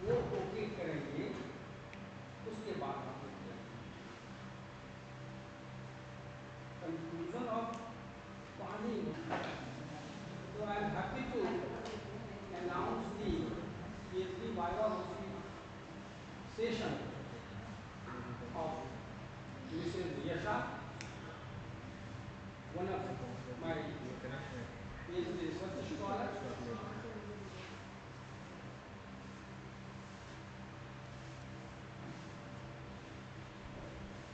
वो ओके करेंगे, उसके बाद हम कंक्लूजन ऑफ पानी. So I am happy to announce the Ph.D. Viva-Voce session of Mrs. Yasha, one of my PhD research scholars.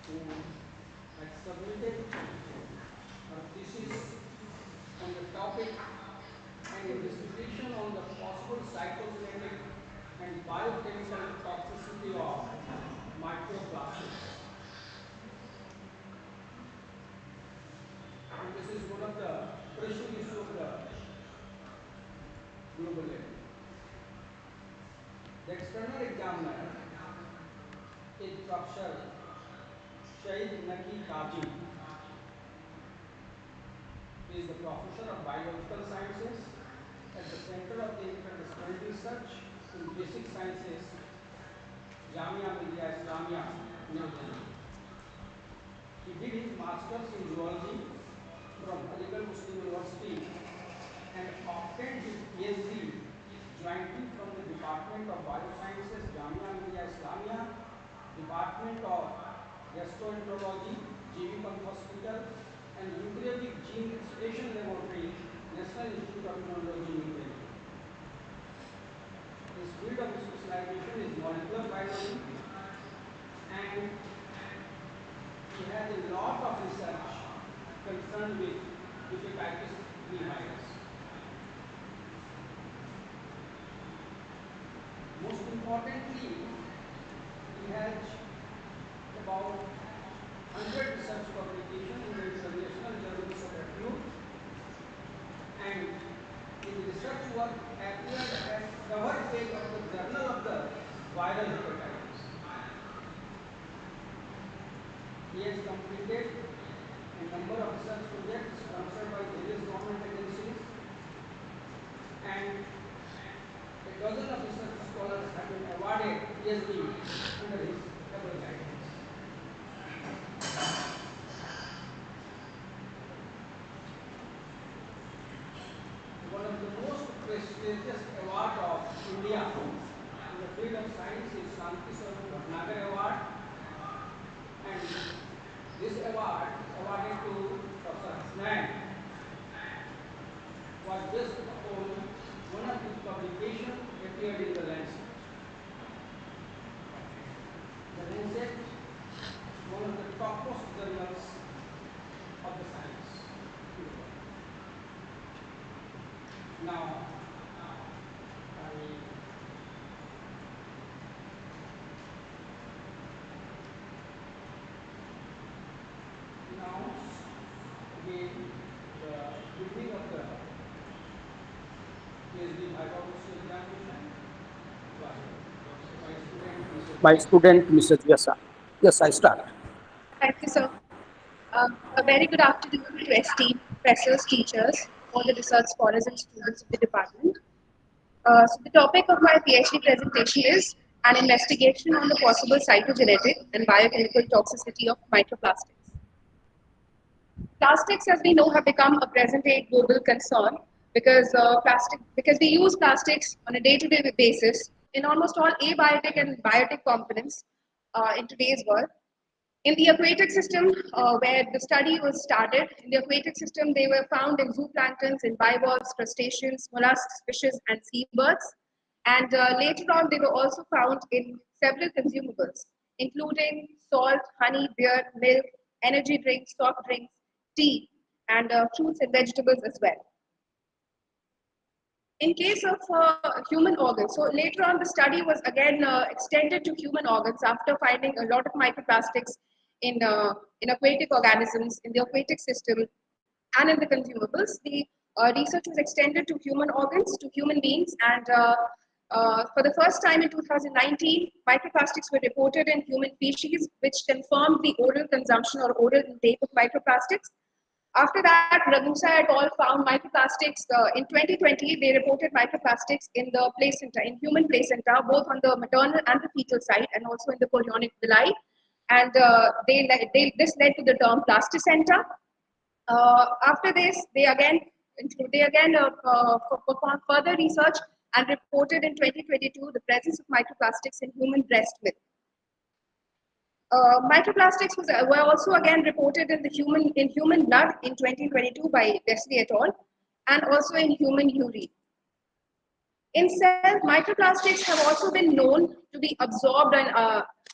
Who had submitted her thesis on the topic and investigation on the possible cytogenetic and biochemical toxicity of microplastics. And this is one of the pressing issues of the global level. The external examiner is Professor Shahid Naki Kaji. He is the Professor of Biological Sciences at the Center of the Interdisciplinary Research in Basic Sciences, Jamia Millia Islamia, New Delhi. He did his Masters in Zoology from Aligarh Muslim University and obtained his Ph.D. jointly from the Department of Biosciences, Jamia Millia Islamia, Department of Gastroenterology, J.V. Pant Hospital, and Eukaryotic Gene Expression Laboratory, National Institute of Immunology, New Delhi. His field of specialization is molecular biology, and he has a lot of research concerned with hepatitis B virus. Most importantly, he has about 100 research publications in the international journals of repute, and his research work appeared as cover page of the Journal of the Viral Hepatitis. He has completed a number of research projects sponsored by various government agencies, and a dozen of research scholars have been awarded Ph.D. under his able guidance. One of the most prestigious awards of India in the field of science is Shanti Swarup Bhatnagar Award, and this award awarded to Professor Hasnain was based upon one of his publications appeared in the Lancet. The Lancet is one of the topmost journals of the science in the world. Now, I announce again the beginning of the Ph.D. Viva-Voce examination by my student, Mrs. Yasha. Yes, I start. Thank you, sir. A very good afternoon to esteemed professors, teachers, all the research scholars and students of the department. So the topic of my PhD presentation is an investigation on the possible cytogenetic and biochemical toxicity of microplastics. Plastics, as we know, have become a present-day global concern because we use plastics on a day-to-day basis in almost all abiotic and biotic components in today's world. In the aquatic system, where the study was started, in the aquatic system, they were found in zooplanktons, in bivalves, crustaceans, mollusks, fishes, and seabirds. And later on, they were also found in several consumables, including salt, honey, beer, milk, energy drinks, soft drinks, tea, and fruits and vegetables as well. In case of human organs, so later on the study was again extended to human organs after finding a lot of microplastics in aquatic organisms, in the aquatic system, and in the consumables. The research was extended to human organs, to human beings, and for the first time in 2019, microplastics were reported in human feces, which confirmed the oral consumption or oral intake of microplastics. After that, Ragusa et al. Found microplastics. In 2020, they reported microplastics in the placenta, in human placenta, both on the maternal and the fetal side, and also in the chorionic villi. And this led to the term plasticenta. After this, they again performed further research and reported in 2022 the presence of microplastics in human breast milk. Microplastics were also again reported in human blood in 2022 by Wesley et al. And also in human urine. In cells, microplastics have also been known to be absorbed, and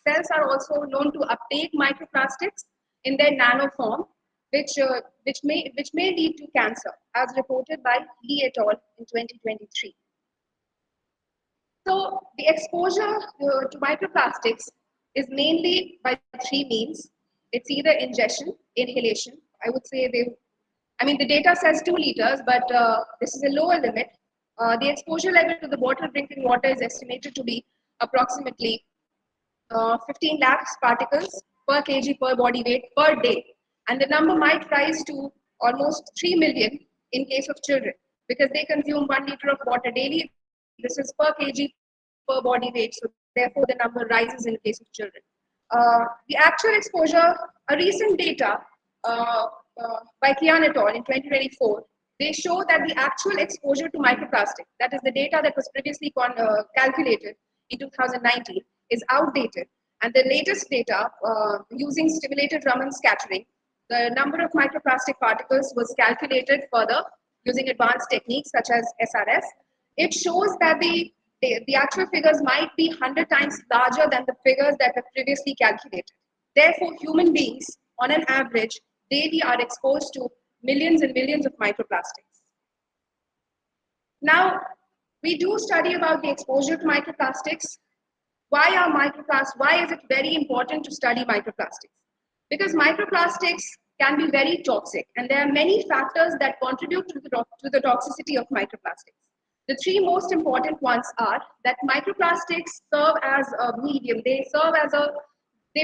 cells are also known to uptake microplastics in their nano form, which may lead to cancer, as reported by Lee et al. In 2023. So the exposure to microplastics is mainly by three means. It's either ingestion, inhalation. I would say the data says 2 liters, but this is a lower limit. The exposure level to the bottled drinking water is estimated to be approximately 15 lakhs particles per kg per body weight per day. And the number might rise to almost 3 million in case of children, because they consume 1 liter of water daily. This is per kg per body weight, so therefore the number rises in case of children. The actual exposure, a recent data by Kian et al. In 2024, they show that the actual exposure to microplastic, that is the data that was previously calculated in 2019, is outdated. And the latest data using stimulated Raman scattering, the number of microplastic particles was calculated further using advanced techniques such as SRS. It shows that the actual figures might be 100 times larger than the figures that were previously calculated. Therefore, human beings, on an average, daily are exposed to millions and millions of microplastics. Now, we do study about the exposure to microplastics. Why is it very important to study microplastics? Because microplastics can be very toxic, and there are many factors that contribute to the toxicity of microplastics. The three most important ones are that microplastics serve as a medium. They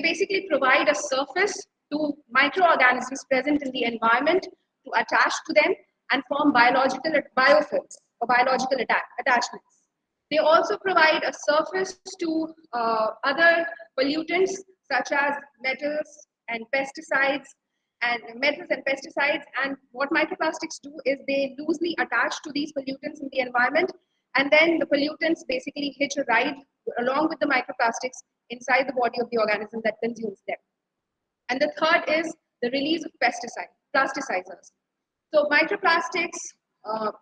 basically provide a surface to microorganisms present in the environment to attach to them and form biofilms or biological attachments. They also provide a surface to other pollutants such as metals and pesticides. And what microplastics do is they loosely attach to these pollutants in the environment, and then the pollutants basically hitch a ride along with the microplastics inside the body of the organism that consumes them. And the third is the release of plasticizers. So microplastics,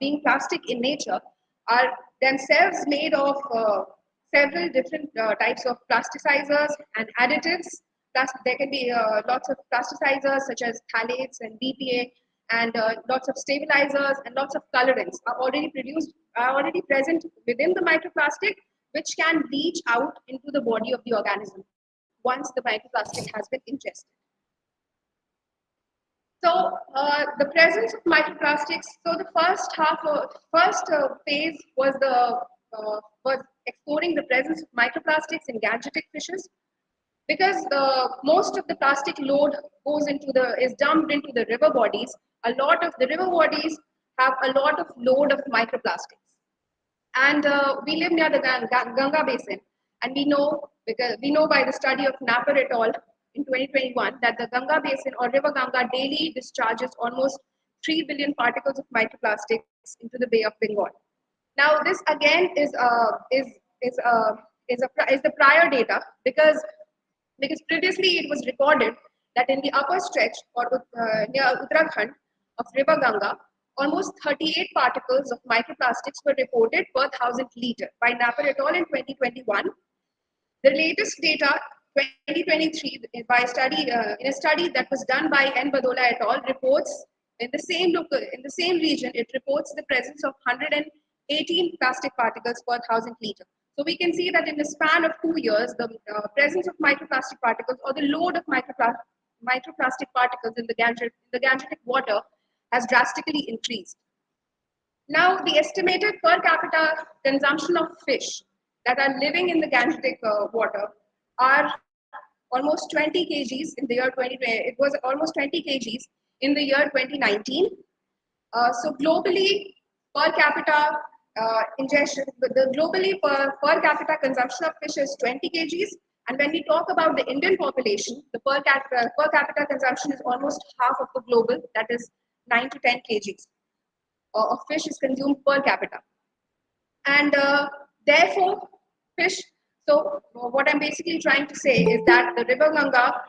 being plastic in nature, are themselves made of several different types of plasticizers and additives. Plus, there can be lots of plasticizers such as phthalates and BPA, and lots of stabilizers and lots of colorants are already present within the microplastic, which can leach out into the body of the organism once the microplastic has been ingested. So the presence of microplastics. So the first phase was exploring the presence of microplastics in gangetic fishes, because most of the plastic load is dumped into the river bodies. A lot of the river bodies have a lot of load of microplastics, and we live near the Ganga basin, and we know by the study of Napper et al. In 2021 that the Ganga basin or river Ganga daily discharges almost 3 billion particles of microplastics into the Bay of Bengal. Now, this again is the prior data, because previously it was recorded that in the upper stretch or near Uttarakhand of river Ganga, almost 38 particles of microplastics were reported per 1,000 liter by Napper et al. In 2021. The latest data, 2023, in a study that was done by N. Badola et al., reports in the same region, it reports the presence of 118 plastic particles per 1,000 liter. So we can see that in the span of 2 years, the presence of microplastic particles or the load of microplastic particles in the Gangetic water has drastically increased. Now, the estimated per capita consumption of fish that are living in the Gangetic water are almost 20 kgs in the year 2020. It was almost 20 kgs in the year 2019. So globally, per capita ingestion, the globally per capita consumption of fish is 20 kgs. And when we talk about the Indian population, the per capita consumption is almost half of the global, that is 9 to 10 kgs of fish is consumed per capita. And therefore, fish, so what I'm basically trying to say is that the river Ganga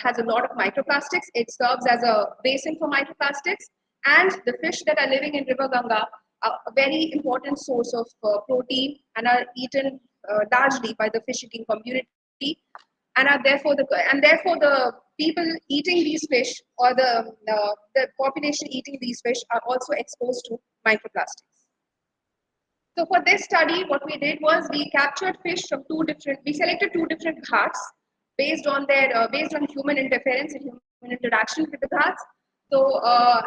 has a lot of microplastics. It serves as a basin for microplastics, and the fish that are living in river Ganga are a very important source of protein and are eaten largely by the fish eating community, and are therefore the people eating these fish, or the population eating these fish, are also exposed to microplastics. So for this study, what we did was we captured fish from we selected two different ghats based on human interference and human interaction with the ghats. So,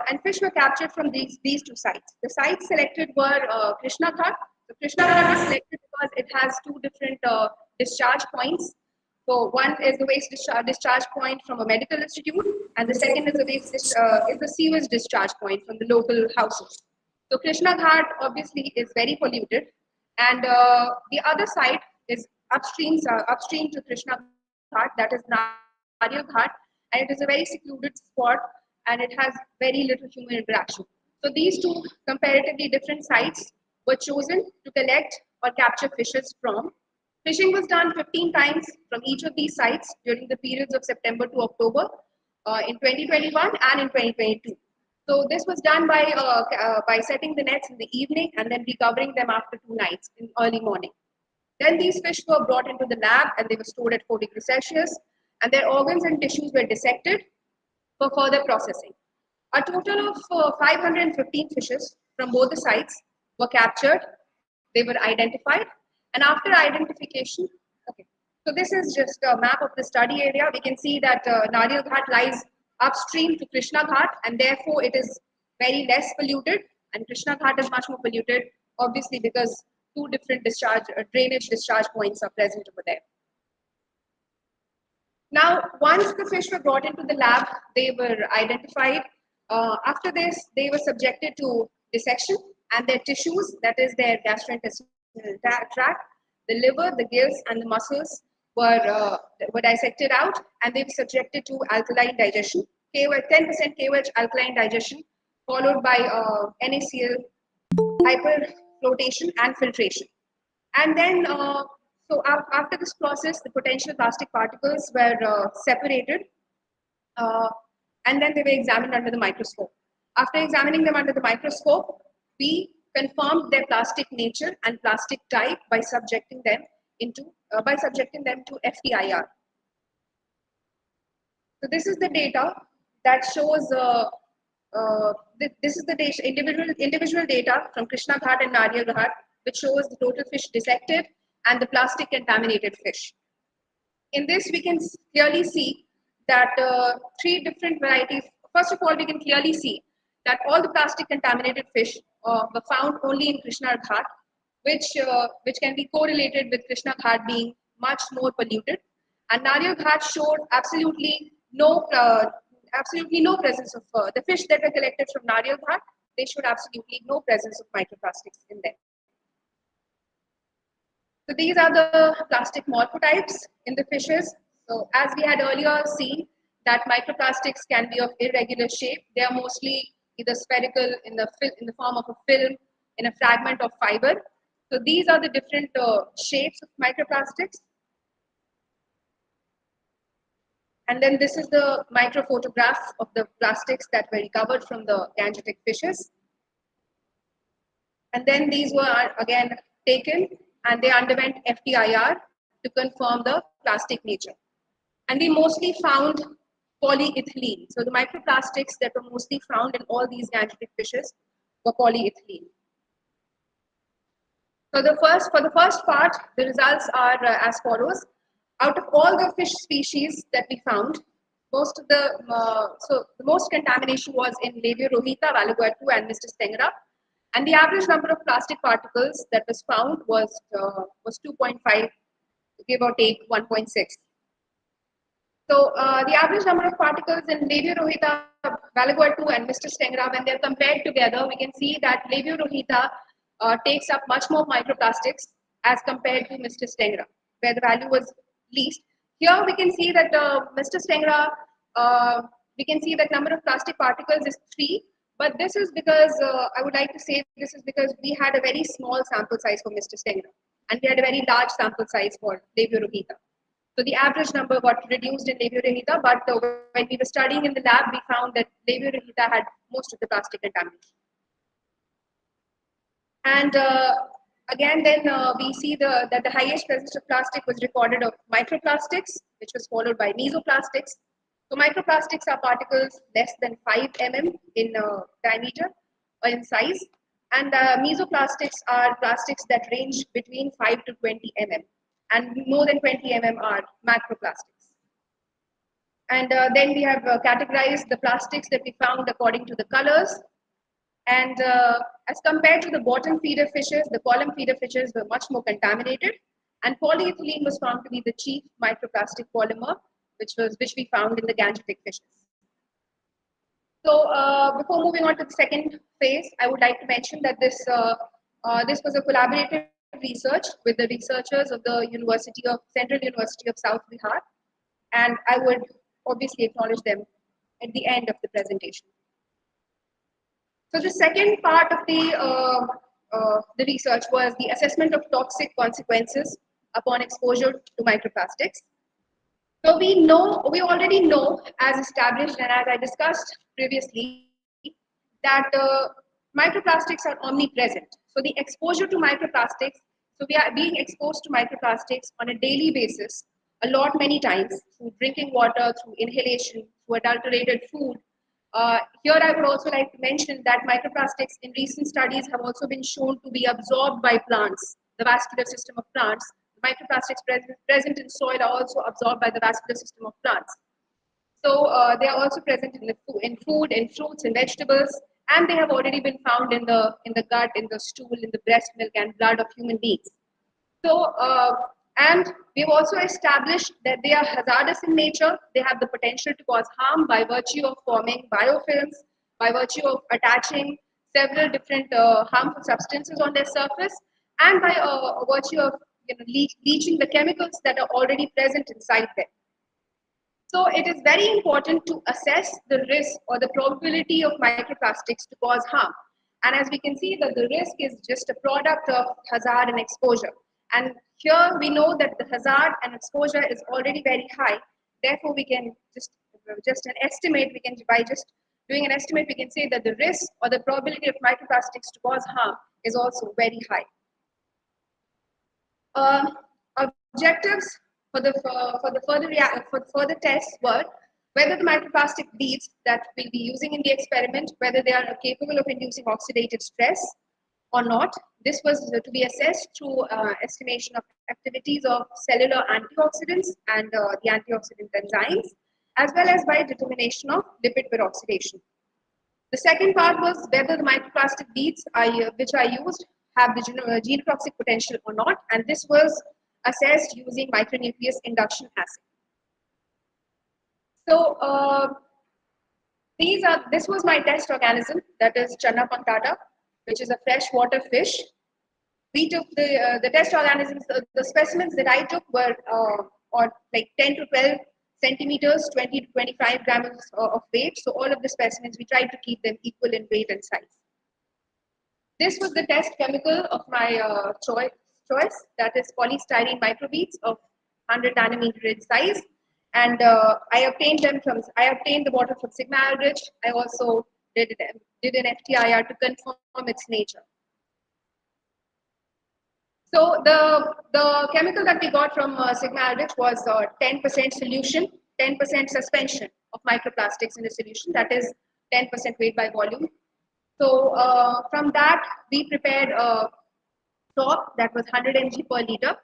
and fish were captured from these two sites. The sites selected were Krishna Ghat. So Krishna Ghat was selected because it has two different discharge points. So one is the waste discharge point from a medical institute, and the second is the sewage discharge point from the local houses. So Krishna Ghat obviously is very polluted, and the other side is upstream to Krishna Ghat, that is Nariyal Ghat, and it is a very secluded spot, and it has very little human interaction. So these two comparatively different sites were chosen to collect or capture fishes from. Fishing was done 15 times from each of these sites during the periods of September to October in 2021 and in 2022. So this was done by setting the nets in the evening and then recovering them after 2 nights in early morning. Then these fish were brought into the lab and they were stored at 4 degrees Celsius, and their organs and tissues were dissected for further processing. A total of 515 fishes from both the sites were captured. They were identified, and after identification, okay. So this is just a map of the study area. We can see that Nariyal Ghat lies upstream to Krishna Ghat, and therefore it is very less polluted, and Krishna Ghat is much more polluted, obviously because two different drainage discharge points are present over there. Now, once the fish were brought into the lab, they were identified. After this, they were subjected to dissection, and their tissues, that is their gastrointestinal tract, the liver, the gills, and the muscles were dissected out, and they were subjected to alkaline digestion, 10% KOH alkaline digestion, followed by NaCl hyperflotation and filtration. And then, after this process, the potential plastic particles were separated, and then they were examined under the microscope. After examining them under the microscope, we confirmed their plastic nature and plastic type by subjecting them to FTIR. So this is the data that shows. This is the data, individual data from Krishna Ghat and Nariyal Ghat, which shows the total fish dissected and the plastic contaminated fish. In this, we can clearly see that 3 different varieties. First of all, we can clearly see that all the plastic contaminated fish were found only in Krishna Ghat, which can be correlated with Krishna Ghat being much more polluted. And Nariyal Ghat showed absolutely no presence of the fish that were collected from Nariyal Ghat. They showed absolutely no presence of microplastics in them. So these are the plastic morphotypes in the fishes. So as we had earlier seen, that microplastics can be of irregular shape. They are mostly either spherical in the form of a film, in a fragment of fiber. So these are the different shapes of microplastics. And then this is the micro photograph of the plastics that were recovered from the Gangetic fishes. And then these were again taken and they underwent FTIR to confirm the plastic nature. And we mostly found polyethylene. So the microplastics that were mostly found in all these Gangetic fishes were polyethylene. So for the first part, the results are as follows. Out of all the fish species that we found, the most contamination was in Labia rohita, Valaguatu, and Mr. Stengera, and the average number of plastic particles that was found was 2.5, give or take 1.6. So the average number of particles in Leviorohita, Valaguatu and Mr. Stengra, when they're compared together, we can see that Leviorohita takes up much more microplastics as compared to Mr. Stengra, where the value was least. Here we can see that Mr. Stengra, we can see that number of plastic particles is 3, but this is because, I would like to say this is because we had a very small sample size for Mr. Stengra, and we had a very large sample size for Leviorohita. So the average number got reduced in Leviorohita, but when we were studying in the lab, we found that Leviorohita had most of the plastic contamination. And again, then we see that the highest presence of plastic was recorded of microplastics, which was followed by mesoplastics. So microplastics are particles less than 5 mm in diameter or in size, and mesoplastics are plastics that range between 5 to 20 mm, and more than 20 mm are macroplastics. And then we have categorized the plastics that we found according to the colors. And as compared to the bottom feeder fishes, the column feeder fishes were much more contaminated. And polyethylene was found to be the chief microplastic polymer, which we found in the gangetic fishes. So before moving on to the second phase, I would like to mention that this was a collaborative research with the researchers of the Central University of South Bihar, and I would obviously acknowledge them at the end of the presentation. So the second part of the research was the assessment of toxic consequences upon exposure to microplastics. So we already know, as established and as I discussed previously, that microplastics are omnipresent. So the exposure to microplastics, so we are being exposed to microplastics on a daily basis, many times, through drinking water, through inhalation, through adulterated food. Here I would also like to mention that microplastics in recent studies have also been shown to be absorbed by plants, the vascular system of plants. Microplastics present in soil are also absorbed by the vascular system of plants. So they are also present in food, in fruits, in vegetables, and they have already been found in the gut, in the stool, in the breast milk and blood of human beings. So and we've also established that they are hazardous in nature. They have the potential to cause harm by virtue of forming biofilms, by virtue of attaching several different harmful substances on their surface, and by virtue of leaching the chemicals that are already present inside them. So it is very important to assess the risk or the probability of microplastics to cause harm. And as we can see that the risk is just a product of hazard and exposure. And here we know that the hazard and exposure is already very high. Therefore, we can just an estimate, by just doing an estimate, we can say that the risk or the probability of microplastics to cause harm is also very high. Objectives for the further tests were whether the microplastic beads that we'll be using in the experiment, whether they are capable of inducing oxidative stress or not. This was to be assessed through estimation of activities of cellular antioxidants and the antioxidant enzymes, as well as by determination of lipid peroxidation. The second part was whether the microplastic beads which are used have the genotoxic potential or not, and this was assessed using micronucleus induction assay. So this was my test organism, that is Channa punctata, which is a freshwater fish. We took the test organisms, the specimens that I took were on like 10 to 12 centimeters, 20 to 25 grams of weight. So all of the specimens, we tried to keep them equal in weight and size. This was the test chemical of my choice, that is polystyrene microbeads of 100 nanometer in size. And I obtained the water from Sigma Aldrich. I also did an FTIR to confirm its nature. So the chemical that we got from Sigma Aldrich was 10% solution, 10% suspension of microplastics in a solution, that is 10% weight by volume. So from that, we prepared a stock that was 100 mg per liter.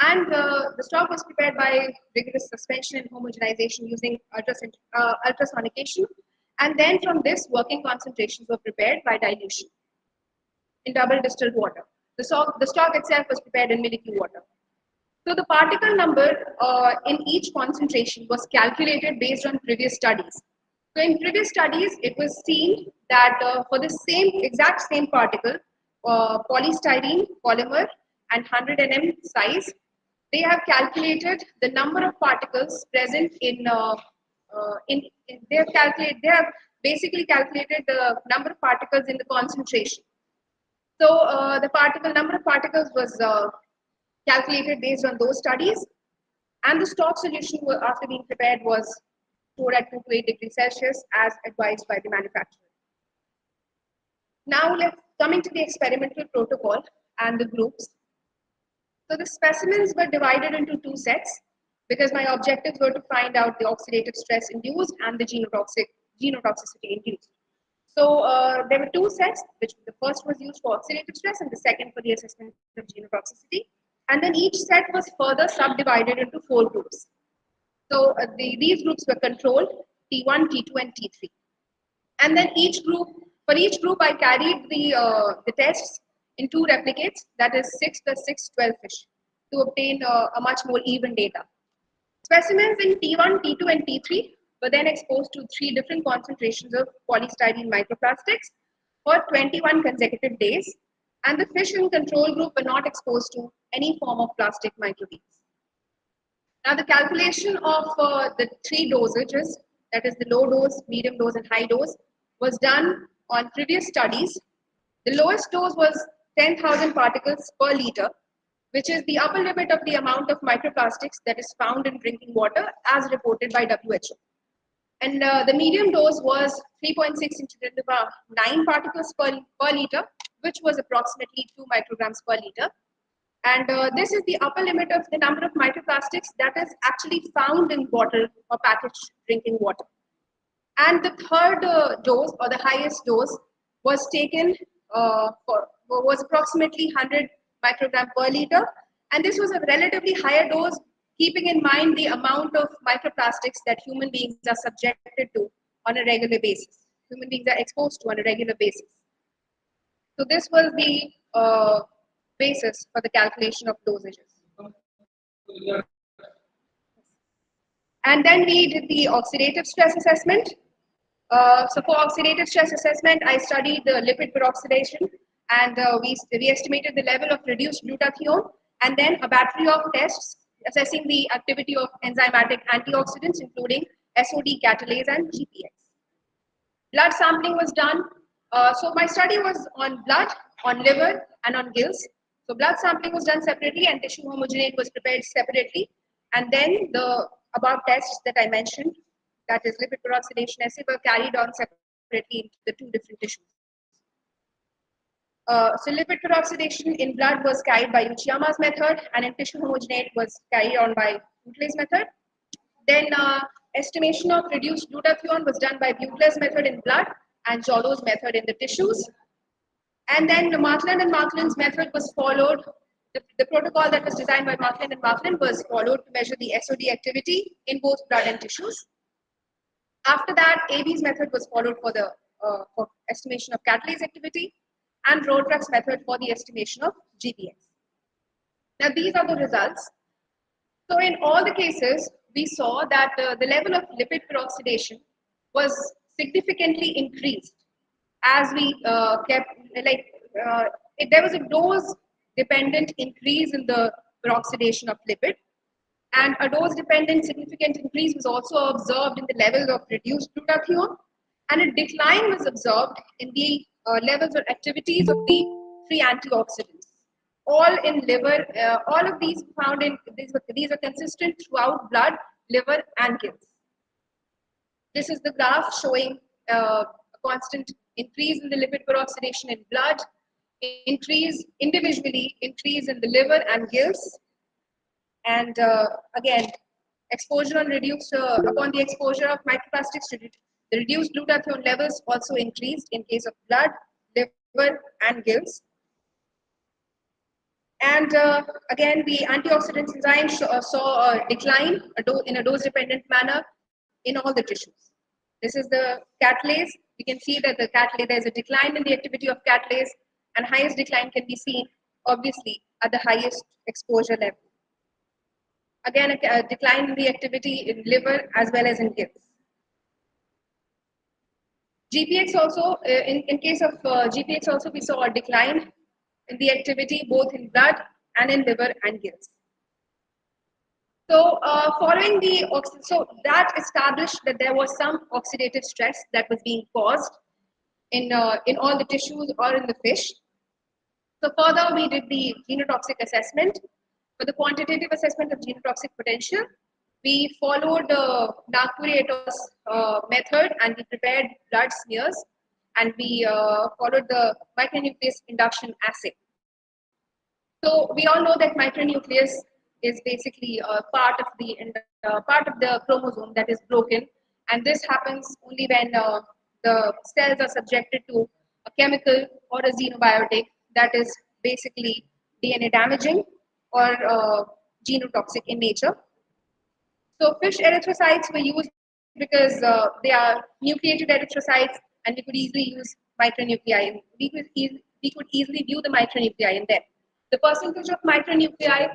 And the stock was prepared by rigorous suspension and homogenization using ultrasonication. And then from this, working concentrations were prepared by dilution in double distilled water. The stock itself was prepared in milky water. So the particle number in each concentration was calculated based on previous studies. So in previous studies, it was seen that for the exact same particle, polystyrene polymer and 100 nm size, they have calculated the number of particles present they have basically calculated the number of particles in the concentration. So the number of particles was calculated based on those studies, and the stock solution after being prepared was stored at 2 to 8 degrees Celsius as advised by the manufacturer. Now let's coming to the experimental protocol and the groups. So the specimens were divided into two sets because my objectives were to find out the oxidative stress induced and the genotoxicity induced. So there were two sets, which the first was used for oxidative stress and the second for the assessment of genotoxicity. And then each set was further subdivided into 4 groups. So these groups were controlled, T1, T2, and T3. And then for each group, I carried the tests in 2 replicates, that is 6 plus 6, 12 fish, to obtain a much more even data. Specimens in T1, T2, and T3 were then exposed to 3 different concentrations of polystyrene microplastics for 21 consecutive days, and the fish in control group were not exposed to any form of plastic microbeads. Now, the calculation of the 3 dosages, that is the low dose, medium dose, and high dose, was done on previous studies. The lowest dose was 10,000 particles per liter, which is the upper limit of the amount of microplastics that is found in drinking water as reported by WHO. And the medium dose was 3.6 into 10 to the power 9 particles per liter, which was approximately 2 micrograms per liter. And this is the upper limit of the number of microplastics that is actually found in bottled or packaged drinking water. And the third dose, or the highest dose, was taken was approximately 100 microgram per liter. And this was a relatively higher dose, keeping in mind the amount of microplastics that human beings are subjected to on a regular basis. Human beings are exposed to on a regular basis. So this was the basis for the calculation of dosages. And then we did the oxidative stress assessment. So for oxidative stress assessment, I studied the lipid peroxidation, and we estimated the level of reduced glutathione, and then a battery of tests assessing the activity of enzymatic antioxidants, including SOD, catalase, and GPX. Blood sampling was done. So my study was on blood, on liver, and on gills. So blood sampling was done separately, and tissue homogenate was prepared separately. And then the above tests that I mentioned, that is lipid peroxidation assay, were carried on separately into the 2 different tissues. So lipid peroxidation in blood was carried by Uchiyama's method, and in tissue homogenate was carried on by Butler's method. Then estimation of reduced glutathione was done by Butler's method in blood and Jollo's method in the tissues. And then the Markland and Markland's method was followed. The protocol that was designed by Markland and Markland was followed to measure the SOD activity in both blood and tissues. After that, AB's method was followed for estimation of catalase activity, and Rodruk's method for the estimation of GPX. Now, these are the results. So, in all the cases, we saw that the level of lipid peroxidation was significantly increased as we there was a dose-dependent increase in the peroxidation of lipid, and a dose-dependent significant increase was also observed in the levels of reduced glutathione, and a decline was observed in the levels or activities of the free antioxidants. All in liver, all of these found in these are consistent throughout blood, liver, and gills. This is the graph showing a constant increase in the lipid peroxidation in blood, individually increase in the liver and gills, and again, exposure on reduced upon the exposure of microplastics to the reduced glutathione levels also increased in case of blood, liver, and gills. And again, the antioxidant enzyme saw a decline in a dose-dependent manner in all the tissues. This is the catalase. We can see that there is a decline in the activity of catalase, and highest decline can be seen, obviously, at the highest exposure level. Again, a decline in the activity in liver as well as in gills. GPX also, in case of GPX also, we saw a decline in the activity both in blood and in liver and gills. So, following so that established that there was some oxidative stress that was being caused in all the tissues or in the fish. So, further, we did the genotoxic assessment. For the quantitative assessment of genotoxic potential, we followed Nagpuri et al.'s method, and we prepared blood smears, and we followed the micronucleus induction assay. So we all know that micronucleus is basically part of the chromosome that is broken, and this happens only when the cells are subjected to a chemical or a xenobiotic that is basically DNA damaging or genotoxic in nature. So fish erythrocytes were used because they are nucleated erythrocytes, and we could easily use micronuclei. We could easily view the micronuclei in them. The percentage of micronuclei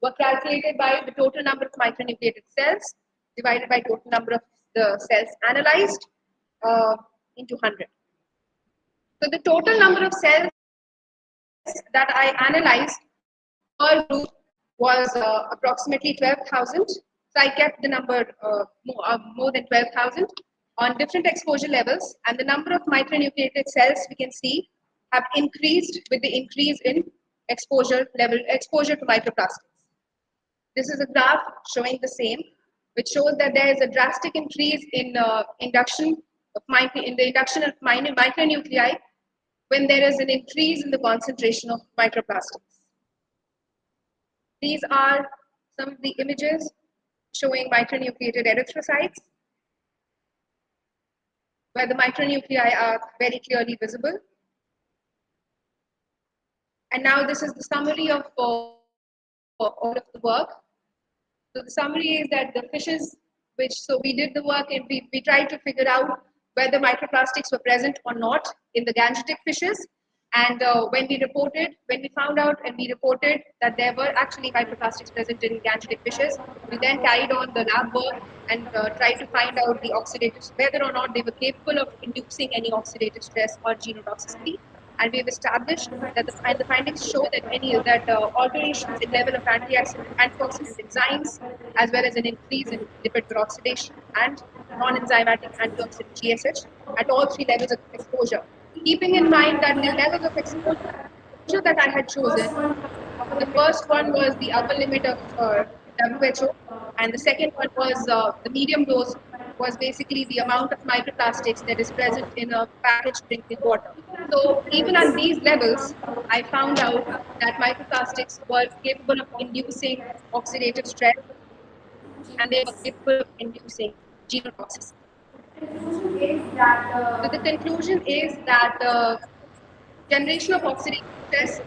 were calculated by the total number of micronucleated cells divided by total number of the cells analyzed into 100. So the total number of cells that I analyzed per group was approximately 12,000. So I kept the number more than 12,000 on different exposure levels, and the number of micronucleated cells we can see have increased with the increase in exposure to microplastics. This is a graph showing the same, which shows that there is a drastic increase in induction of micronuclei when there is an increase in the concentration of microplastics. These are some of the images showing micronucleated erythrocytes, where the micronuclei are very clearly visible. And now this is the summary of all of the work. So the summary is that the fishes, so we did the work and we tried to figure out whether microplastics were present or not in the gangetic fishes. And when we found out and we reported that there were actually microplastics present in gangetic fishes, we then carried on the lab work and tried to find out whether or not they were capable of inducing any oxidative stress or genotoxicity. And we have established that the findings show that alterations in level of antioxidant enzymes, as well as an increase in lipid peroxidation and non-enzymatic antioxidant GSH at all three levels of exposure. Keeping in mind that the levels of exposure that I had chosen, the first one was the upper limit of WHO, and the second one was the medium dose, was basically the amount of microplastics that is present in a packaged drinking water. So even at these levels, I found out that microplastics were capable of inducing oxidative stress, and they were capable of inducing genotoxicity. So the conclusion is that generation of oxidative stress,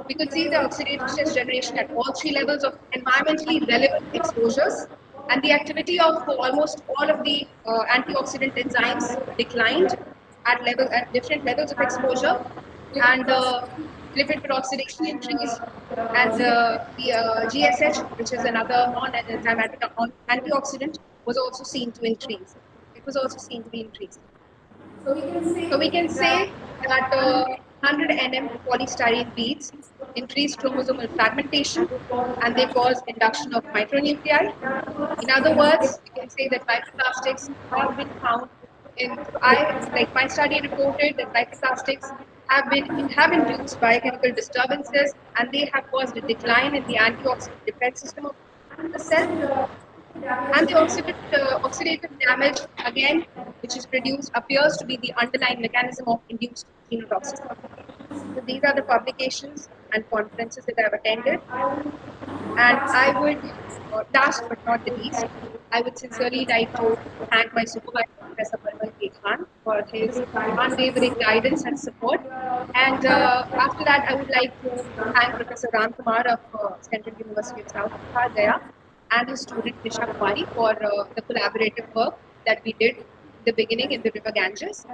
we could see the oxidative stress generation at all three levels of environmentally relevant exposures, and the activity of almost all of the antioxidant enzymes declined at different levels of exposure, and lipid peroxidation increased, and the GSH, which is another non-enzymatic antioxidant, was also seen to increase. It was also seen to be increased. So we can say that 100 nm polystyrene beads increase chromosomal fragmentation, and they cause induction of micronuclei. In other words, we can say that microplastics have been found my study reported that microplastics have induced biochemical disturbances, and they have caused a decline in the antioxidant defense system of the cell. And the oxidative damage, again, which is produced, appears to be the underlying mechanism of induced genotoxicity. So these are the publications and conferences that I've attended. And I would, last but not the least, I would sincerely like to thank my supervisor, Professor Parimal Kumar, for his unwavering guidance and support. And after that, I would like to thank Professor Ram Kumar of Central University of South Bihar, Gaya, and his student Nisha Kumari for the collaborative work that we did in the beginning in the River Ganges.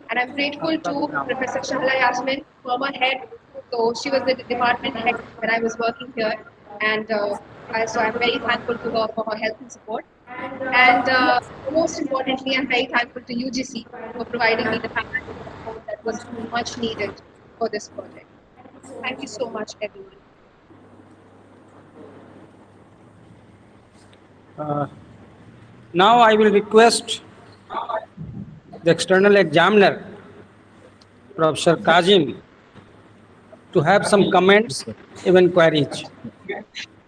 And I'm grateful to Professor Shahla Yasmin, former head. So she was the department head when I was working here, and So I'm very thankful to her for her help and support. And most importantly, I'm very thankful to UGC for providing me the financial support that was much needed for this project. Thank you so much, everyone. Uh, Now I will request the external examiner, Professor Kazim, to have some comments, even queries.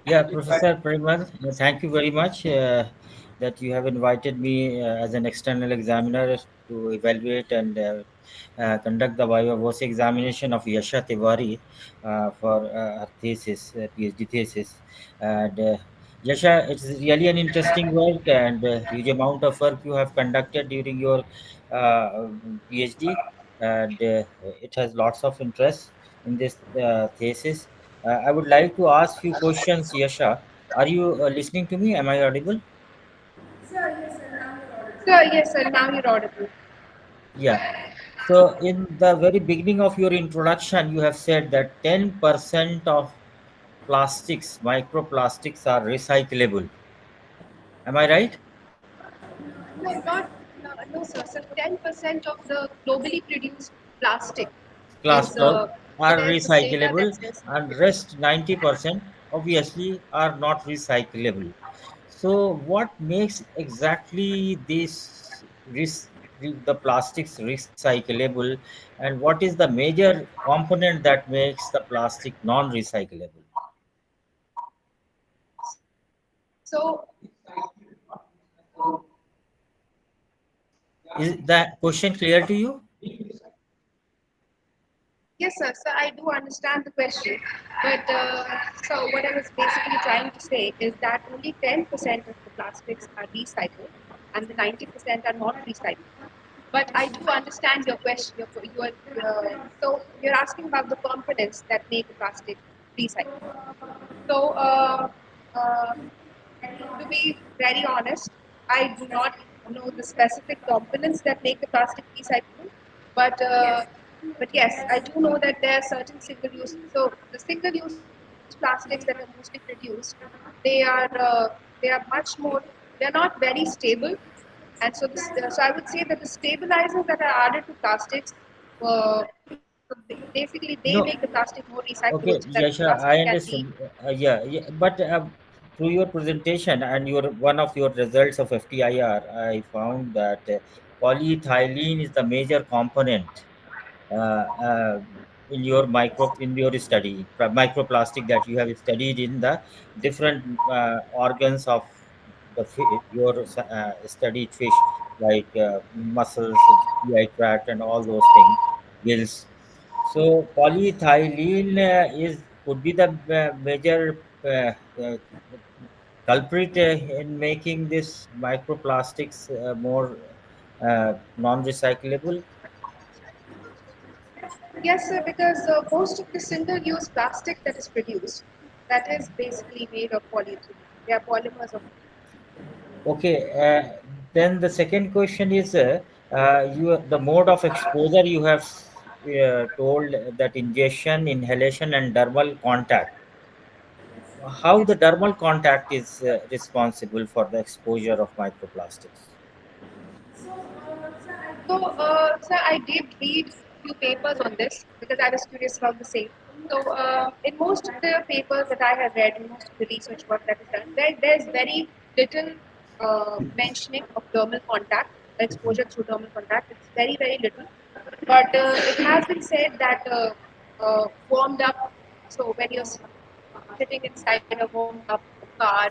Yeah, Professor Parimal, thank you very much that you have invited me as an external examiner to evaluate and conduct the Viva-Voce examination of Yasha Tiwari for her thesis, PhD thesis. And Yasha, it's really an interesting work and huge amount of work you have conducted during your PhD, and it has lots of interest in this thesis. I would like to ask few questions, Yasha. Are you listening to me? Am I audible? So yes, sir, now you're audible. Yeah. So, in the very beginning of your introduction, you have said that 10% of plastics, microplastics, are recyclable. Am I right? No, not no, sir. So 10% of the globally produced plastic is Plaster so are there's this data that recyclable, says and rest 90% obviously are not recyclable. So what makes exactly the plastics recyclable, and what is the major component that makes the plastic non-recyclable? so. Is that question clear to you? Yes, sir. So I do understand the question, but so what I was basically trying to say is that only 10% of the plastics are recycled, and the 90% are not recycled. But I do understand your question. So you're asking about the components that make a plastic recyclable. So uh, to be very honest, I do not know the specific components that make the plastic recyclable, but but yes, I do know that there are certain single-use. So the single-use plastics that are mostly produced, they are they are much more. They are not very stable, and so so I would say that the stabilizers that are added to plastics, uh, basically they make No. the plastic more recyclable, Okay, so that the Yasha, plastic I can be. understand. Yeah, yeah, but through your presentation and your one of your results of FTIR, I found that polyethylene is the major component uh, uh, in your study microplastic that you have studied in the different organs of your studied fish, like muscles, GI tract, and all those things, gills. So polyethylene is could be the major culprit in making this microplastics more non-recyclable. Yes, sir, because most of the single-use plastic that is produced, that is basically made of polyethylene. They are polymers of. Okay, then the second question is the mode of exposure you have told that ingestion, inhalation, and dermal contact. How the dermal contact is responsible for the exposure of microplastics? So, sir, I did read a few papers on this because I was curious about the same. So, in most of the papers that I have read, in most of the research work that is done, there's very little mentioning of dermal contact, exposure through dermal contact. It's very, very little. But it has been said that warmed up, so when you're sitting inside a warmed up car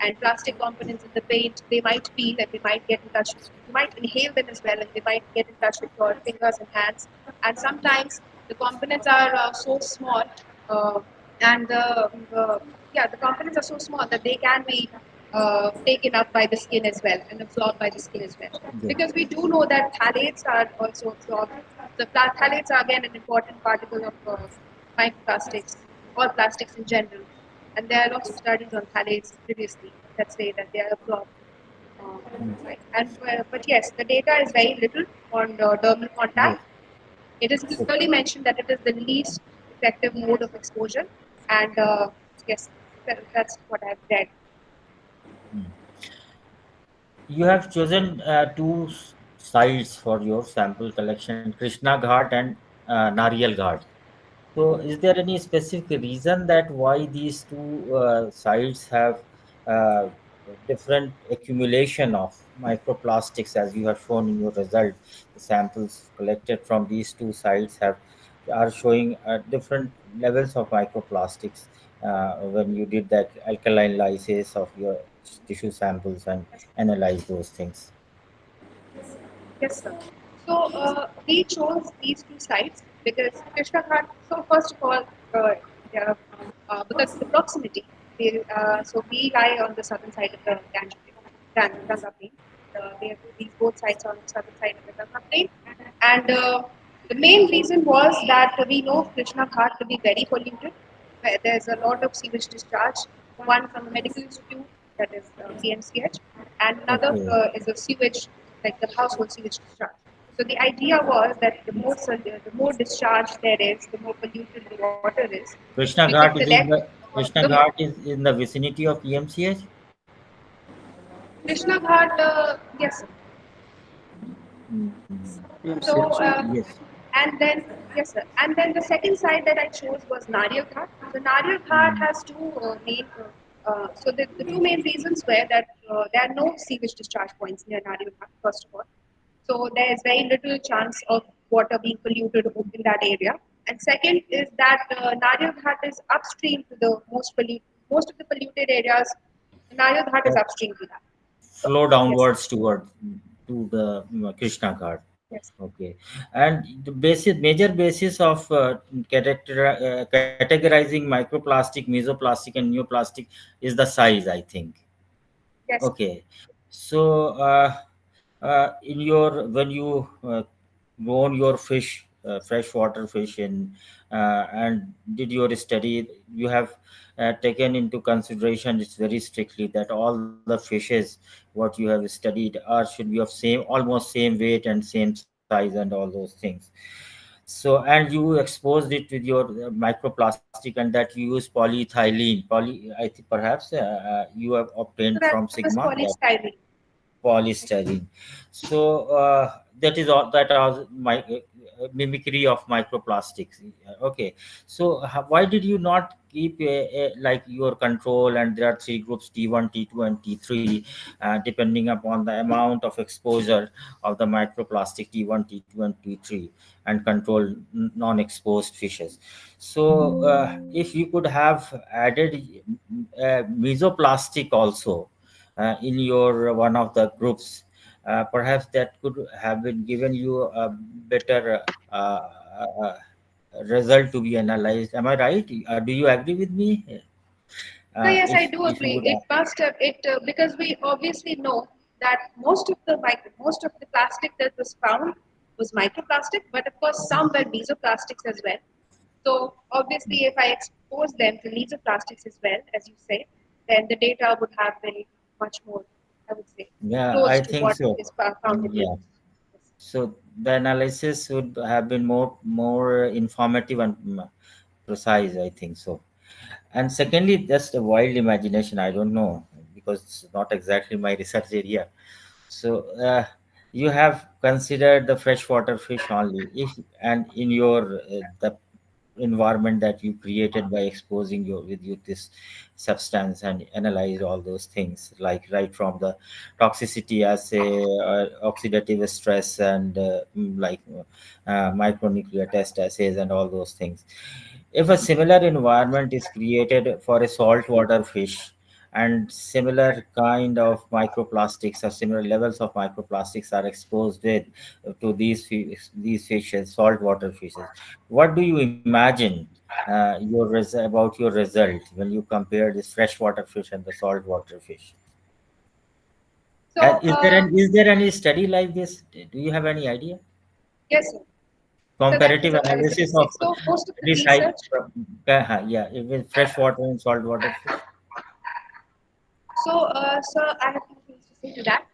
and plastic components in the paint, they might feel and they might get in touch. You might inhale them as well, and they might get in touch with your fingers and hands. And sometimes the components are so small, uh, and yeah, the components are so small that they can be taken up by the skin as well and absorbed by the skin as well. Yeah. Because we do know that phthalates are also absorbed. The phthalates are again an important particle of microplastics or plastics in general. And there are lots of studies on phthalates previously that say that they are absorbed. Right. And but yes, the data is very little on dermal Yes. contact. It is clearly mentioned that it is the least effective mode of exposure, and yes. That's what I've read. Hmm. You have chosen two sites for your sample collection, Krishna Ghat and Nariyal Ghat. So, is there any specific reason that why these two sites have uh, different accumulation of microplastics, as you have shown in your result? The samples collected from these two sites have are showing different levels of microplastics when you did that alkaline lysis of your tissue samples and analyze those things. Yes, sir. So we chose these two sites because Krishna Ghat. So first of all, yeah, because of the proximity, so we lie on the southern side of the Ganga plain. These both sites are on the southern side of the Ganga plain, and the main reason was that we know Krishna Ghat to be very polluted, where there's a lot of sewage discharge. One from the medical institute, that is PMCH, and another Okay. is a sewage, like the household sewage discharge. So the idea was that the more discharge there is, the more polluted the water is. We Krishna could Ghat is collect in the Krishna the Ghat is in the vicinity of PMCH. Krishna Ghat. Yes, sir. Mm. So, Yes. and then, yes, sir. And then the second side that I chose was Nariyal Ghat. So, Nariyal Ghat Mm. has two main, so the two main reasons were that there are no sewage discharge points near Nariyal Ghat, first of all. So, there is very little chance of water being polluted in that area. And second is that Nariyal Ghat is upstream to the most of the polluted areas. Nariyal Ghat is upstream to that. So, Flow yes, downwards toward to the Krishna Ghat. yes. Okay, and the major basis of categorizing microplastic, mesoplastic, and neoplastic is the size, I think. Yes, Okay, so in your when you grown your fish, freshwater fish, and did your study, you have taken into consideration it's very strictly that all the fishes what you have studied are should be of same almost same weight and same size and all those things. So and you exposed it with your microplastic and that you use polyethylene I think perhaps you have so obtained that from was Sigma that polystyrene. polystyrene. So that is all that are my mimicry of microplastics. Okay. So why did you not keep like your control? And there are three groups: T1, T2, and T3, depending upon the amount of exposure of the microplastic T1, T2, and T3, and control non-exposed fishes. So if you could have added mesoplastic also in your one of the groups, perhaps that could have been given you a better uh, result to be analyzed. Am I right? Do you agree with me? So yes, I do If you agree. would, It must have it because we obviously know that most of the plastic that was found was microplastic, but of course some were mesoplastics as well. So obviously, if I expose them to mesoplastics as well, as you say, then the data would have been much more, I would say, yeah, close I to think what so. is found in Yeah. humans. Yes. So the analysis would have been more informative and precise. I think so. And secondly, just a wild imagination. I don't know because it's not exactly my research area. So you have considered the freshwater fish only, if and in your the environment that you created by exposing your with you this substance and analyze all those things like right from the toxicity assay, oxidative stress, and micronuclear test assays and all those things. If a similar environment is created for a saltwater fish and similar kind of microplastics or similar levels of microplastics are exposed with to these fishes, saltwater fishes, what do you imagine about your result when you compare this freshwater fish and the saltwater fish? So Is there any study like this? Do you have any idea? yes, sir. So that Comparative is what I was going analysis to say. of So most of the this type, research. yeah, with freshwater and saltwater fish. So, sir, I have two things to say to that.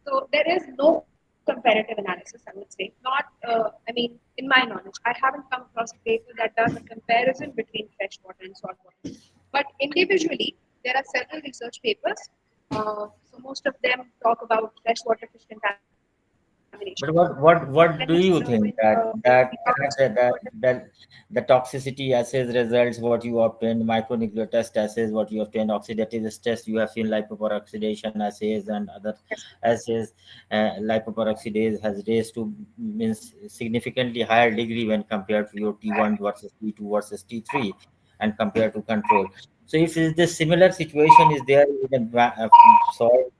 So, there is no comparative analysis, I would say. Not, I mean, in my knowledge, I haven't come across a paper that does a comparison between freshwater and saltwater. But individually, there are several research papers. So most of them talk about freshwater fish contamination. But And what do you when think we talk about freshwater, that the toxicity assays results, what you obtained, micronuclear test assays, what you obtained, oxidative stress, you have seen lipoperoxidation assays and other assays, lipoperoxidase has raised to means significantly higher degree when compared to your T1 versus T2 versus T3 and compared to control. So if the similar situation is there in soil,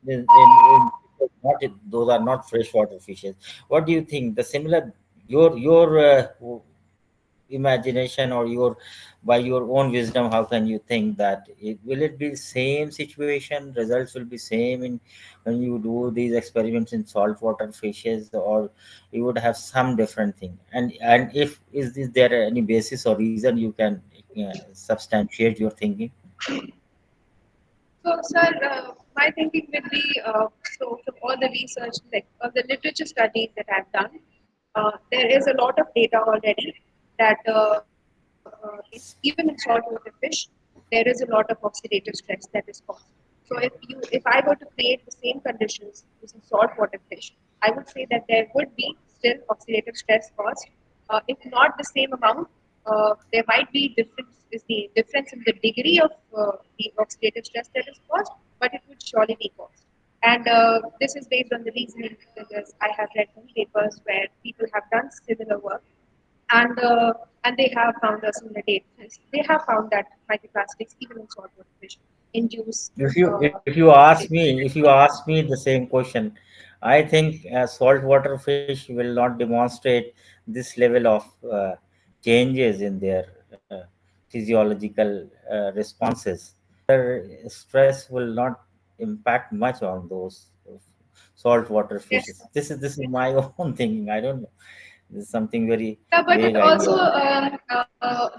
in not those are not freshwater fishes. What do you think? The similar your imagination or your by your own wisdom, how can you think that will it be same situation? Results will be same in when you do these experiments in saltwater fishes, or you would have some different thing? And if is there any basis or reason you can substantiate your thinking? so, sir, my thinking will be so from all the research, like all the literature studies that I've done, there is a lot of data already that even in saltwater fish, there is a lot of oxidative stress that is caused. So if I were to create the same conditions using saltwater fish, I would say that there would be still oxidative stress caused. If not the same amount, there might be difference in the degree of the oxidative stress that is caused, but it would surely be caused. And this is based on the reasoning because I have read many papers where people have done similar work and and they have found a similar data. They have found that microplastics, even in saltwater fish, induce If you ask me the same question, I think saltwater fish will not demonstrate this level of changes in their physiological responses. Stress will not impact much on those saltwater yes. fishes. This is my own thinking. I don't know. This is something very Yeah, but it vague also idea.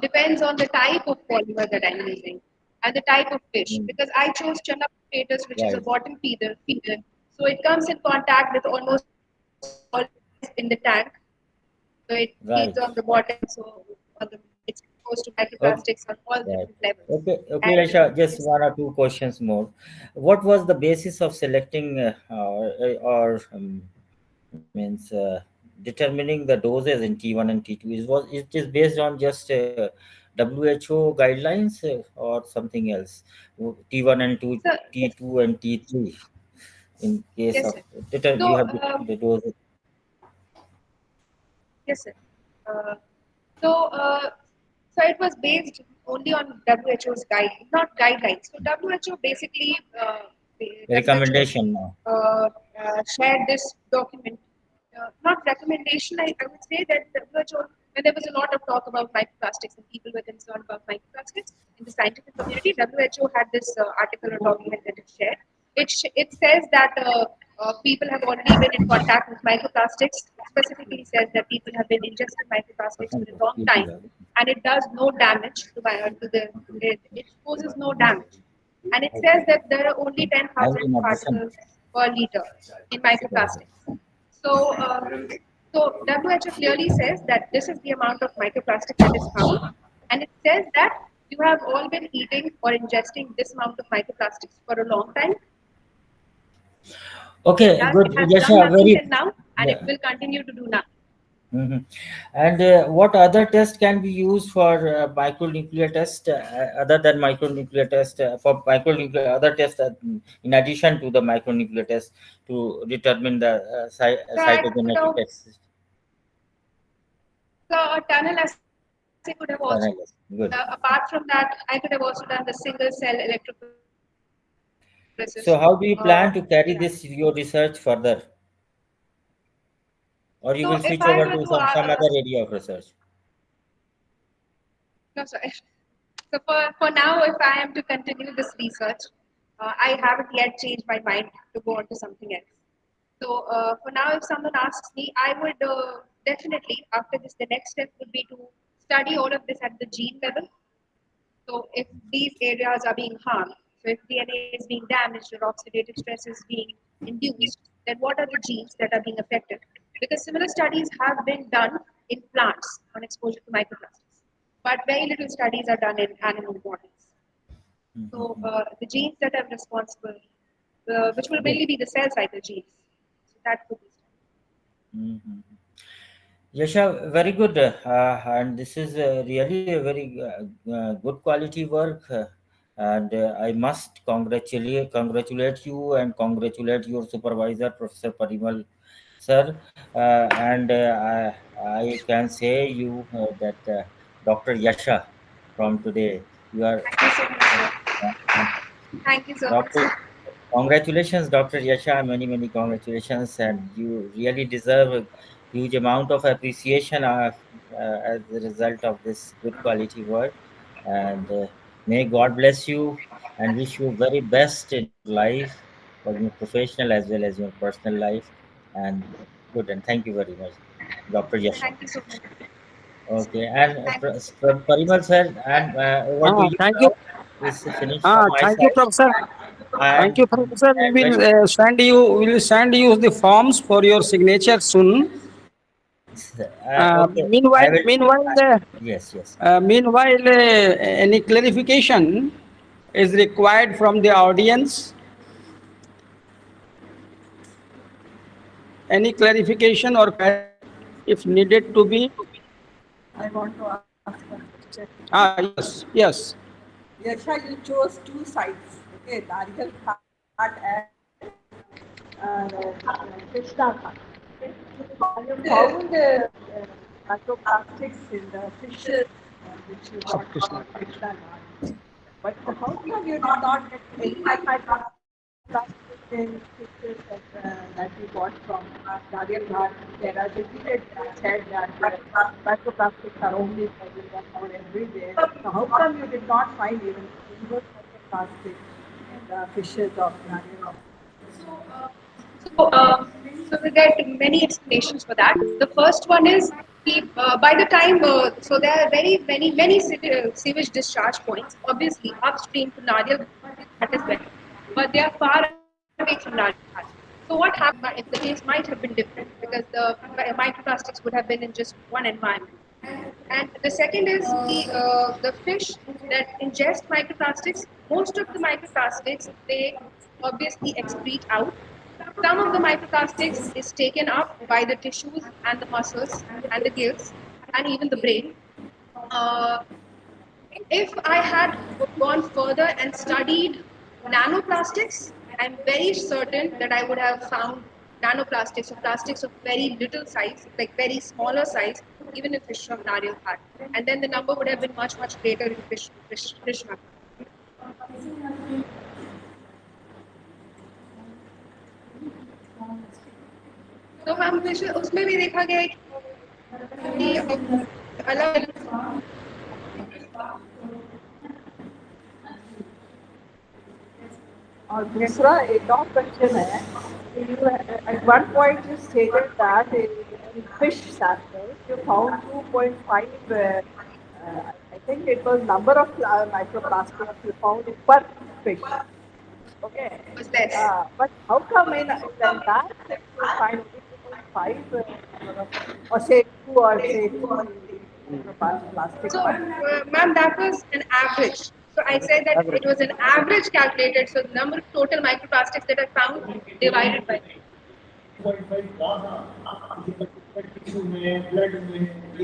depends on the type of polymer that I'm using and the type of fish. Mm, Because I chose Chana potatoes, which is a right, bottom feeder, so it comes in contact with almost all in the tank. So it feeds right. on the bottom, so it's exposed to Okay. microplastics on all Right. different levels. Okay, And Lesha, just yes, one or two questions more. What was the basis of selecting or means determining the doses in T1 and T2? It is based on just WHO guidelines or something else? T1 and so T2 and T3 in case yes, of sir. you So have the doses. yes, sir. Uh, so, so it was based only on WHO's not guidelines. So WHO basically, WHO Recommendation now. shared this document, not recommendation. I would say that WHO, when there was a lot of talk about microplastics and people were concerned about microplastics in the scientific community, WHO had this article or document that it shared. It says that people have already been in contact with microplastics. It specifically says that people have been ingesting microplastics for a long time, and it does no damage it poses no damage. And it says that there are only 10,000 particles per liter in microplastics. So, so WHO clearly says that this is the amount of microplastic that is found, and it says that you have all been eating or ingesting this amount of microplastics for a long time. Okay, good. It has done Yasha, nothing very. till now, and it Yeah. will continue to do nothing. Mhm. And what other test can be used for micronuclear test other than micronuclear test for micronuclear other test in addition to the micronuclear test to determine the So, cytogenetic so, test? so a tunnel assay could have also, Good. apart from that, I could have also done the single cell electrophoresis. So how do you Yeah. plan to carry this your research further, or you So will if switch I over were to to, some other area of research? no, sorry. So for now, if I am to continue this research, I haven't yet changed my mind to go on to something else. So for now, if someone asks me, I would definitely, after this, the next step would be to study all of this at the gene level. So if these areas are being harmed, so if DNA is being damaged or oxidative stress is being induced, then what are the genes that are being affected? Because similar studies have been done in plants on exposure to microplastics. but very little studies are done in animal models. So Mhm. the genes that are responsible, which will Good. mainly be the cell cycle genes, so that could be studied. Mhm. Yasha, very good. And this is really a very good quality work. And I must congratulate you and congratulate your supervisor, Professor Parimal, sir. And I can say you that Dr. Yasha from today, you are Thank you so much, sir. uh, Thank you so much, Dr. sir. Congratulations, Dr. Yasha. Many, many congratulations, and you really deserve a huge amount of appreciation as a result of this good quality work. And may God bless you and wish you very best in your life, for your professional as well as your personal life. And good, and thank you very much, Dr. Yasha. Thank you so much. Okay, and Thank you. Parimal sir, and over to you Thank you. now. Is finished from my Thank you, side. Professor. Thank And you, Professor. We very will send you the forms for your signature soon. okay. I will. Yes, yes. Meanwhile, any clarification is required from the audience. Any clarification or if needed to be. I want to ask one question. Yes, yes. Yasha, you chose two sites, okay, Nariyal Ghat and Krishna Ghat. Okay. And you found microplastics in the fishes, which you got from Krishna Ghat. But how come you did not get any microplastics in fishes that you got from Nariyal Ghat? There are repeated said that microplastics are only found everywhere. So how come you did not find even single microplastics in the fishes of Nariyal Ghat? So, so there are many explanations for that. The first one is by the time, so there are many sewage discharge points, obviously upstream to Nadia Ghat as well, but they are far away from Nadia Ghat. So what happened? If the case might have been different because the microplastics would have been in just one environment. And the second is the fish that ingest microplastics. Most of the microplastics they obviously excrete out. Some of the microplastics is taken up by the tissues and the muscles and the gills and even the brain. Uh, if I had gone further and studied nanoplastics, I'm very certain that I would have found nanoplastics or plastics of very little size, like very smaller size, even in fish of Nariyal Ghat. And then the number would have been much greater in Krishna. तो हम उसमें भी देखा गया है कि अलग और दूसरा एक और क्वेश्चन है at one point you stated that in fish samples you found 2.5 I think it was number of microplastics you found per fish. Okay. was less. But how come in the entire set you find only 2.5 number of, or say 2 or say 3 plastic So, parts? ma'am, that was an average. So I said that it was an average calculated. So the number of total microplastics that I found divided by.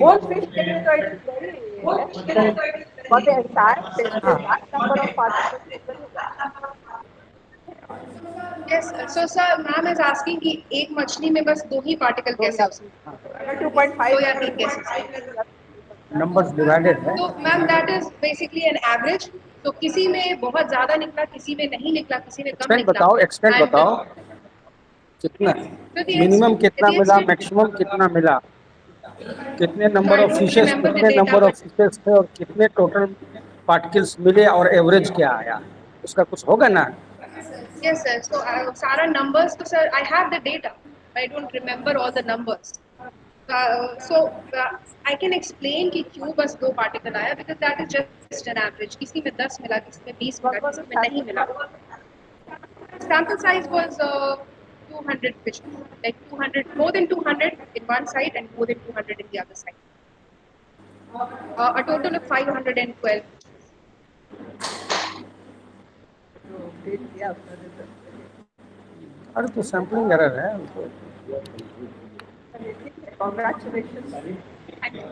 Most fish cases are it is very less. For the entire fish, that number of particles is very less. Yes. So sir, ma'am is asking कि एक मछली में बस दो ही particle कैसे हो सकते अगर 2.5 दो या तीन कैसे हो सकते Numbers divided है. तो ma'am that is basically an average तो किसी में बहुत ज्यादा निकला किसी में नहीं निकला किसी में कम निकला एक्सटेंड एंड बताओ कितना मिनिमम कितना मिला मैक्सिमम कितना मिला कितने number I of don't fishes remember the कितने data number of but fishes थे और कितने टोटल पार्टिकल्स मिले और एवरेज क्या आया उसका कुछ होगा ना. yes sir so सारा numbers तो sir I have the data I don't remember all the numbers so I can explain कि क्यों बस दो पार्टिकल आया because that is just an average किसी में 10 मिला किसी में 20 मिला what was किसी the में नहीं मिला sample size was 200 fishes like 200 more than 200 in one side and more than 200 in the other side A total of 512. So great, yeah. अरे तो सैम्पलिंग एरर है Congratulations. Thank you.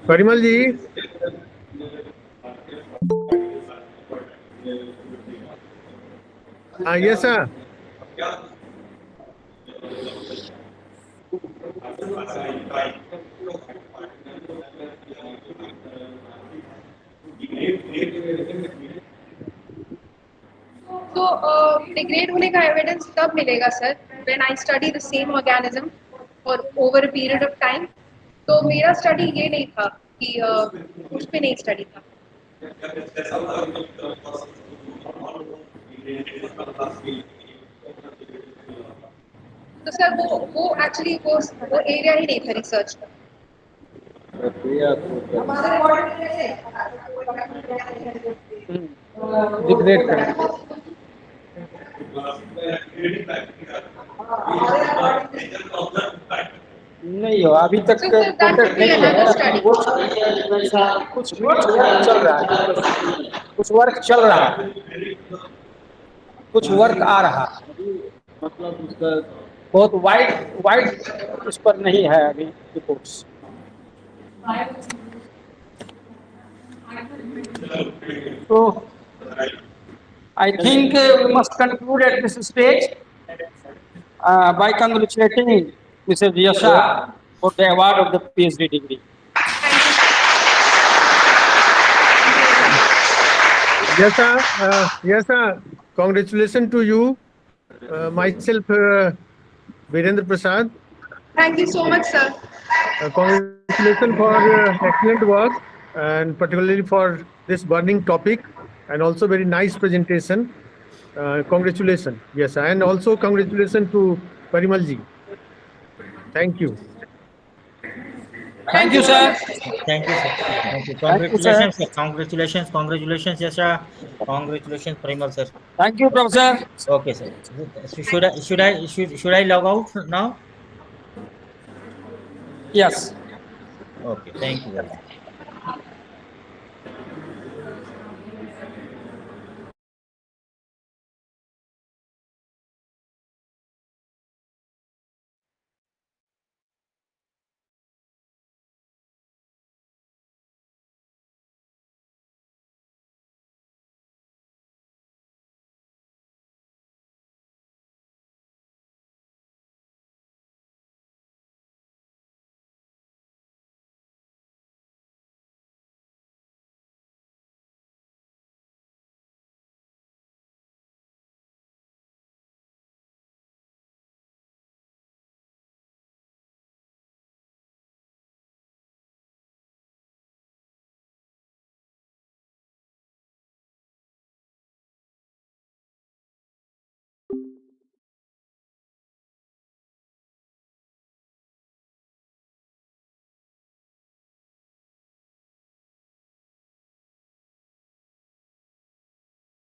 परिमल जी हाँ yes sir So the grade होने का evidence तब मिलेगा sir when I study the same organism for over a period of time. तो मेरा study ये नहीं था कि उस पे नहीं study था. तो सर वो actually वो area ही नहीं था research का. डिग्रेड करेंगे नहीं हो अभी तक So sir, that would be another study. कुछ वर्क चल रहा है कुछ वर्क चल रहा है कुछ वर्क आ रहा है मतलब उसका बहुत वाइड वाइड उस पर नहीं है अभी रिपोर्ट्स तो I think we must conclude at this stage by congratulating Mrs. Yasha for the award of the Ph.D. degree. yes sir congratulations to you myself Virendra Prasad Thank you so much, sir. congratulations for excellent work and particularly for this burning topic and also very nice presentation. Congratulations. Yes, and also congratulations to Parimal ji. Thank you. Thank you, sir. Thank you, sir. Thank you. Thank you, sir. Congratulations, sir. Congratulations, Yasha. Congratulations, Parimal, sir. Thank you, Professor. Okay, sir. Should I log out now? Yes. Okay. Thank you very much.